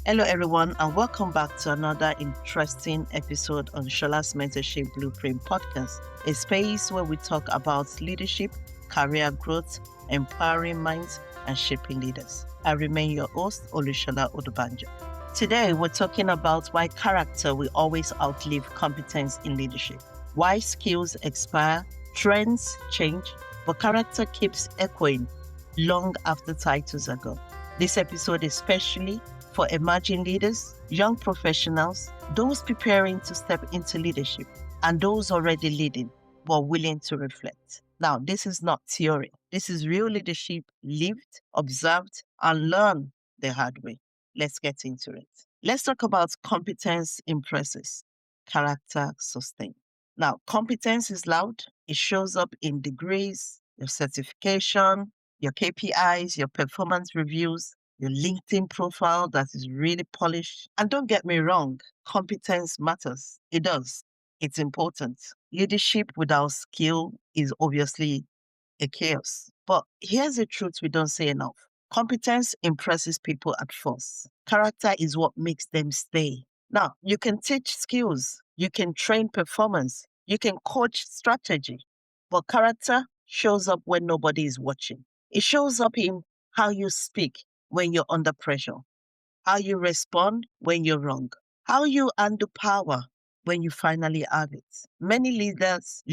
Hello, everyone, and welcome back to another interesting episode on Shola's Mentorship Blueprint podcast, a space where we talk about leadership, career growth, empowering minds, and shaping leaders. I remain your host, Olushola Odubanjo. Today, we're talking about why character will always outlive competence in leadership, why skills expire, trends change, but character keeps echoing long after titles are gone. This episode is specially for emerging leaders, young professionals, those preparing to step into leadership, and those already leading but willing to reflect. Now, this is not theory. This is real leadership lived, observed, and learned the hard way. Let's get into it. Let's talk about competence impresses, character sustain. Now, competence is loud. It shows up in degrees, your certification, your KPIs, your performance reviews, your LinkedIn profile that is really polished. And don't get me wrong, competence matters. It does. It's important. Leadership without skill is obviously a chaos. But here's the truth we don't say enough. Competence impresses people at first. Character is what makes them stay. Now, you can teach skills, you can train performance, you can coach strategy, but character shows up when nobody is watching. It shows up in how you speak when you're under pressure, how you respond when you're wrong, how you handle power when you finally have it. Many leaders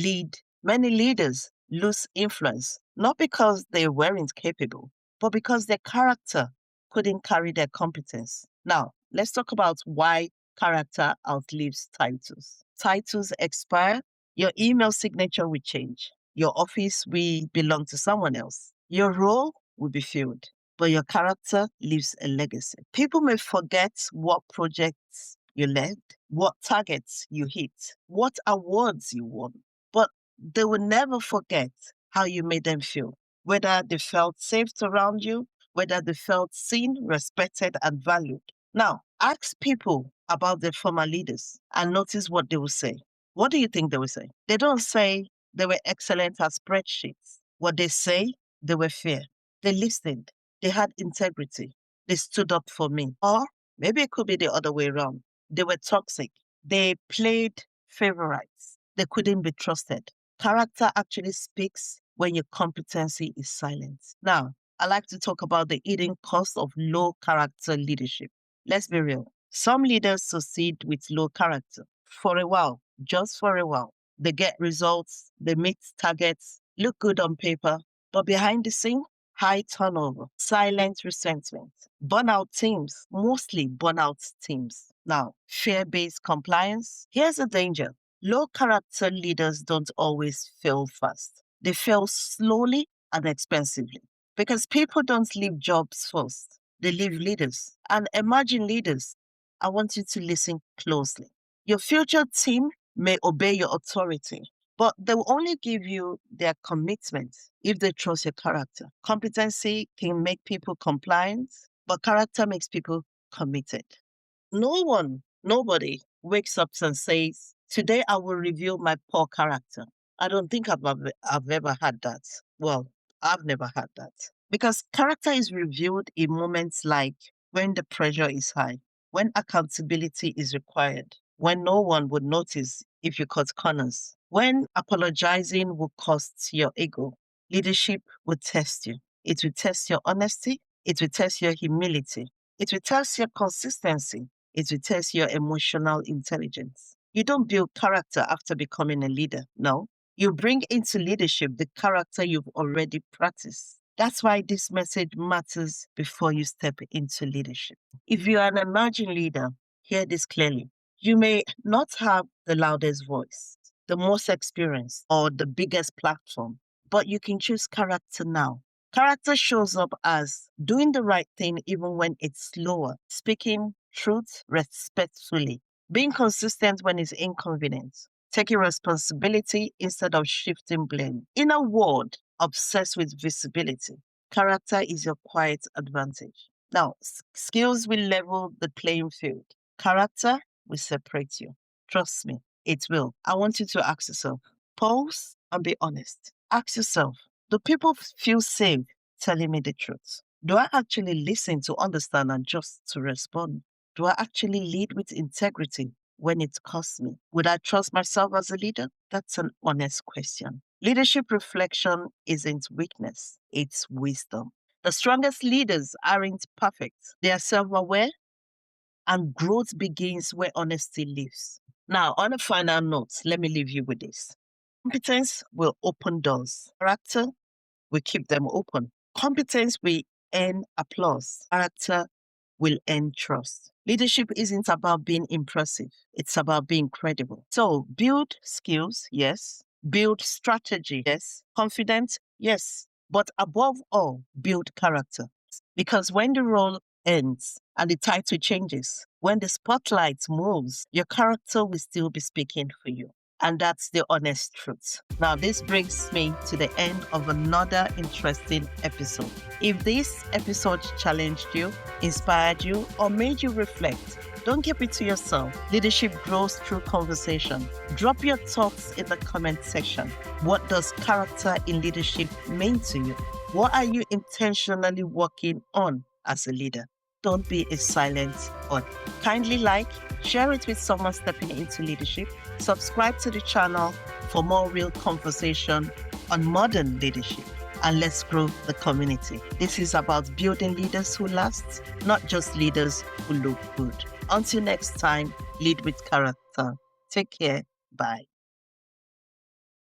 lose influence, not because they weren't capable, but because their character couldn't carry their competence. Now, let's talk about why character outlives titles. Titles expire, your email signature will change, your office will belong to someone else, your role will be filled, but your character leaves a legacy. People may forget what projects you led, what targets you hit, what awards you won, but they will never forget how you made them feel, whether they felt safe around you, whether they felt seen, respected, and valued. Now, ask people about their former leaders and notice what they will say. What do you think they will say? They don't say they were excellent at spreadsheets. What they say, they were fair. They listened. They had integrity. They stood up for me. Or maybe it could be the other way around. They were toxic. They played favorites. They couldn't be trusted. Character actually speaks when your competency is silent. Now, I like to talk about the hidden cost of low character leadership. Let's be real. Some leaders succeed with low character for a while, just for a while. They get results, they meet targets, look good on paper, but behind the scene, high turnover, silent resentment, burnout teams, mostly burnout teams. Now, fear based compliance. Here's the danger. Low character leaders don't always fail fast. They fail slowly and expensively because people don't leave jobs first. They leave leaders. And emerging leaders, I want you to listen closely. Your future team may obey your authority, but they will only give you their commitment if they trust your character. Competency can make people compliant, but character makes people committed. Nobody wakes up and says, today I will reveal my poor character. I don't think I've ever had that. Well, I've never had that. Because character is revealed in moments like when the pressure is high, when accountability is required, when no one would notice if you cut corners, when apologizing will cost your ego. Leadership will test you. It will test your honesty. It will test your humility. It will test your consistency. It will test your emotional intelligence. You don't build character after becoming a leader. No, you bring into leadership the character you've already practiced. That's why this message matters before you step into leadership. If you are an emerging leader, hear this clearly. You may not have the loudest voice, the most experience, or the biggest platform, but you can choose character now. Character shows up as doing the right thing even when it's slower, speaking truth respectfully, being consistent when it's inconvenient, taking responsibility instead of shifting blame. In a world obsessed with visibility, character is your quiet advantage. Now, skills will level the playing field. Character will separate you. Trust me, it will. I want you to ask yourself, pause and be honest. Ask yourself, do people feel safe telling me the truth? Do I actually listen to understand and just to respond? Do I actually lead with integrity when it costs me? Would I trust myself as a leader? That's an honest question. Leadership reflection isn't weakness, it's wisdom. The strongest leaders aren't perfect. They are self aware, and growth begins where honesty lives. Now, on a final note, let me leave you with this. Competence will open doors. Character will keep them open. Competence will earn applause. Character will earn trust. Leadership isn't about being impressive, it's about being credible. So build skills, yes. Build strategy, yes. Confidence, yes. But above all, build character. Because when the role ends and the title changes, when the spotlight moves, your character will still be speaking for you. And that's the honest truth. Now, this brings me to the end of another interesting episode. If this episode challenged you, inspired you, or made you reflect, don't keep it to yourself. Leadership grows through conversation. Drop your thoughts in the comment section. What does character in leadership mean to you? What are you intentionally working on as a leader? Don't be a silent audience. Kindly like, share it with someone stepping into leadership. Subscribe to the channel for more real conversation on modern leadership. And let's grow the community. This is about building leaders who last, not just leaders who look good. Until next time, lead with character. Take care. Bye.